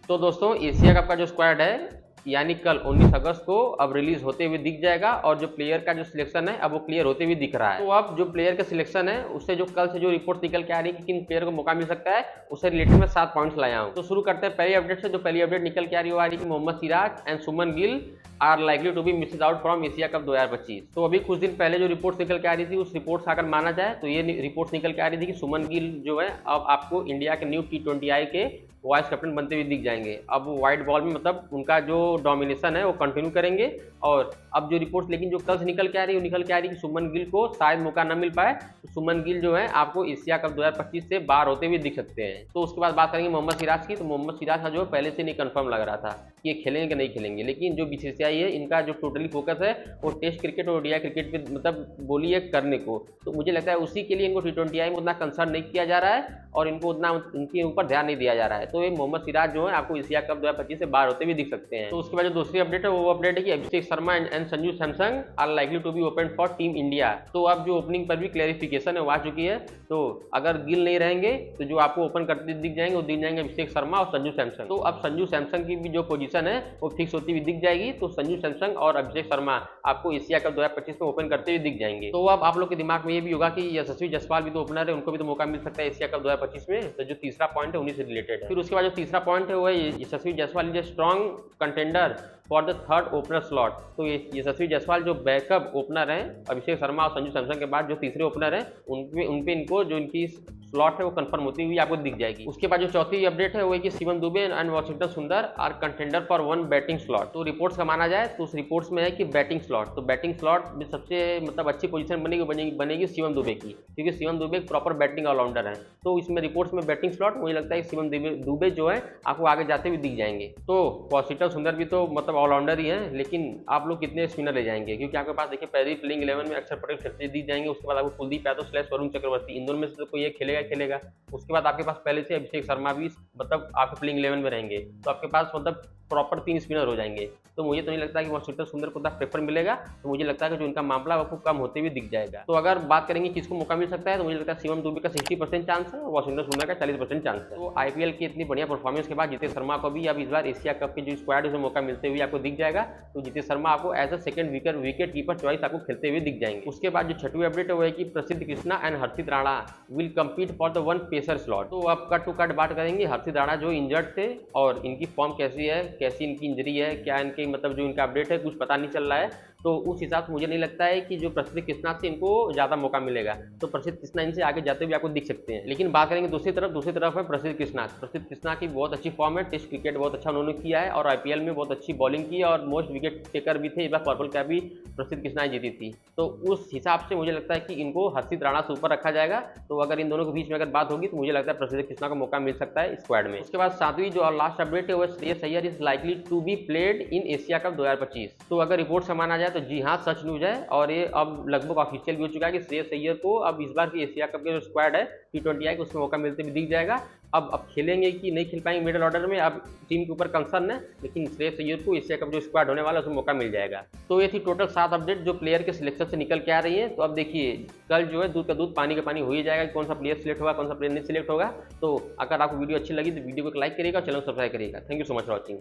तो दोस्तों Asia cup का जो स्क्वाड है यानी कल 19 अगस्त को अब रिलीज होते हुए दिख जाएगा और जो प्लेयर का जो सिलेक्शन है अब वो क्लियर होते हुए दिख रहा है। तो अब जो प्लेयर का सिलेक्शन है उससे जो कल से जो रिपोर्ट निकल के आ रही है कि किन प्लेयर को मौका मिल सकता है उससे रिलेटेड मैं 7 पॉइंट्स लाया हूं। तो शुरू करते हैं पहली अपडेट से। जो पहली अपडेट निकल के आ रही है कि Mohammed Siraj and Suman Gill are likely to be misses out from Asia Cup 2025। तो अभी कुछ दिन पहले जो रिपोर्ट्स निकल के आ रही थी उस रिपोर्ट्स अगर माना जाए तो ये रिपोर्ट्स निकल के आ रही थी कि सुमन गिल जो है अब आपको इंडिया के न्यू T20I के वाइस कैप्टन बनते हुए दिख जाएंगे। अब वो व्हाइट बॉल में मतलब उनका जो डोमिनेशन है वो कंटिन्यू करेंगे। और अब जो रिपोर्ट्स लेकिन जो कल से निकल के आ रही है कि सुमन गिल को शायद मौका न मिल पाए, तो सुमन गिल जो है आपको एशिया कप 2025 से बाहर होते हुए दिख सकते हैं। तो उसके बाद बात करेंगे मोहम्मद सिराज की। तो मोहम्मद सिराज का जो पहले से नहीं कंफर्म लग रहा था कि ये खेलेंगे कि नहीं खेलेंगे, लेकिन जो BCCI है इनका जो टोटली फोकस है वो टेस्ट क्रिकेट और ODI क्रिकेट पे मतलब बोली है करने को। तो मुझे लगता है उसी के लिए इनको T20I में उतना कंसर्न नहीं किया जा रहा है और इनको उतना इनके ऊपर ध्यान नहीं दिया जा रहा है। तो ये मोहम्मद सिराज जो है आपको एशिया कप 2025 से बाहर होते हुए दिख सकते हैं। तो उसके बाद जो दूसरी अपडेट है वो अपडेट है कि Abhishek Sharma and Sanju Samson are likely to be open for team India. तो अब जो ओपनिंग पर भी क्लैरिफिकेशन है वो आ चुकी है। तो अगर गिल नहीं रहेंगे तो जो आपको ओपन करते दिख जाएंगे वो दिख जाएंगे अभिषेक शर्मा और संजू सैमसन। तो अब संजू सैमसन की भी जो पोजीशन है वो फिक्स होती हुई दिख जाएगी। तो संजू सैमसन और अभिषेक शर्मा आपको एशिया कप 2025 में ओपन करते हुए दिख जाएंगे। तो अब आप लोग के दिमाग में ये भी होगा कि यशस्वी जायसवाल भी तो ओपनर है, उनको भी तो मौका मिल सकता है एशिया कप 2025 में। तो जो तीसरा पॉइंट है उन्हीं से रिलेटेड है। फिर उसके बाद जो तीसरा पॉइंट है वो है Yashasvi Jaiswal is a strong contender for the third opener slot. तो ये यशस्वी जायसवाल जो बैकअप ओपनर हैं अभिषेक शर्मा और संजू सैमसन के बाद जो तीसरे ओपनर हैं उनपे इनको जो इनकी स्लॉट है वो कंफर्म होती हुई आपको दिख जाएगी। उसके बाद जो चौथी अपडेट है वो है कि Shivam Dube and Washington Sundar are contender for 1 batting slot. तो रिपोर्ट्स का माना जाए तो उस रिपोर्ट्स में है कि बैटिंग स्लॉट, तो बैटिंग स्लॉट में सबसे मतलब अच्छी पोजीशन बनेगी शिवम दुबे की, क्योंकि शिवम दुबे एक प्रॉपर बैटिंग ऑलराउंडर है। तो इसमें रिपोर्ट्स में बैटिंग स्लॉट मुझे लगता है कि शिवम दुबे जो है आपको आगे जाते हुए दिख जाएंगे। तो वाशिंगटन सुंदर भी तो मतलब ऑलराउंडर ही है, लेकिन आप लोग कितने स्पिनर ले जाएंगे, क्योंकि आपके पास देखिए पहले प्लेइंग 11 में अक्षर पटेल खेलते दिख जाएंगे। उसके बाद आपको कुलदीप यादव / वरुण चक्रवर्ती, इन दोनों में से तो कोई एक खेलेगा। उसके बाद आपके पास पहले से अभिषेक शर्मा भी मतलब आपके प्लेइंग 11 में रहेंगे। तो आपके पास मतलब प्रॉपर 3 स्पिनर हो जाएंगे। तो मुझे तो नहीं लगता कि वाशिंगटन सुंदर को उतना प्रेफर मिलेगा। तो मुझे लगता है कि जो इनका मामला है वो कम होते हुए दिख जाएगा। तो अगर बात करेंगे किसको मौका मिल सकता है तो मुझे लगता है शिवम दुबे का 60% चांस है और वाशिंगटन सुंदर का 40% चांस है। तो IPL की इतनी बढ़िया परफॉर्मेंस के बाद जितेश शर्मा को भी अब इस बार एशिया कप के जो स्क्वाड है उसे मौका मिलते हुए आपको दिख जाएगा। तो जितेश शर्मा आपको as a second wicket keeper choice आपको खेलते हुए दिख जाएंगे। उसके बाद जो छठवीं अपडेट है वो है कि प्रसिद्ध Krishna and Harshit Rana will compete for the 1 pacer slot. तो अब कट टू कट बात करेंगे हर्षित राणा जो इंजर्ड थे और इनकी फॉर्म कैसी है, कैसी इनकी इंजरी है, क्या इनके मतलब जो इनका अपडेट है कुछ पता नहीं चल रहा है। तो उस हिसाब से मुझे नहीं लगता है कि जो प्रसिद्ध कृष्णा से इनको ज़्यादा मौका मिलेगा। तो प्रसिद्ध कृष्णा इनसे आगे जाते हुए आपको दिख सकते हैं। लेकिन बात करेंगे दूसरी तरफ है प्रसिद्ध कृष्णा की बहुत अच्छी फॉर्म है, टेस्ट क्रिकेट बहुत अच्छा उन्होंने किया है और IPL में बहुत अच्छी बॉलिंग की और मोस्ट विकेट टेकर भी थे। इस बार पर्पल कैप भी प्रसिद्ध कृष्णा जीती थी। तो उस हिसाब से मुझे लगता है कि इनको हर्षित राणा से ऊपर रखा जाएगा। तो अगर इन दोनों के बीच में अगर बात होगी तो मुझे लगता है प्रसिद्ध कृष्णा को मौका मिल सकता है स्क्वाड में। उसके बाद सातवीं जो लास्ट अपडेट है वो Shreyas Iyer is likely to be played in Asia Cup 2025। तो अगर रिपोर्ट से माना जाए तो जी हाँ सच न्यूज है और ये अब लगभग ऑफिशियल भी हो चुका है कि श्रेयस अय्यर को अब इस बार की एशिया कप के जो स्क्वाड है T20I को उसमें मौका मिलते भी दिख जाएगा। अब खेलेंगे कि नहीं खेल पाएंगे मिडिल ऑर्डर में अब टीम के ऊपर कंसर्न है, लेकिन श्रेयस अय्यर को एशिया कप जो स्क्वाड होने वाला है उसमें मौका मिल जाएगा। तो ये थी टोटल 7 अपडेट जो प्लेयर के सिलेक्शन से निकल के आ रही है। तो अब देखिए कल जो है दूध का दूध पानी का पानी हो ही जाएगा कि कौन सा प्लेयर सिलेक्ट होगा कौन सा प्लेयर नहीं सिलेक्ट होगा। तो अगर आपको वीडियो अच्छी लगी तो वीडियो को लाइक करिएगा, चैनल सब्सक्राइब करिएगा। Thank you so much for watching.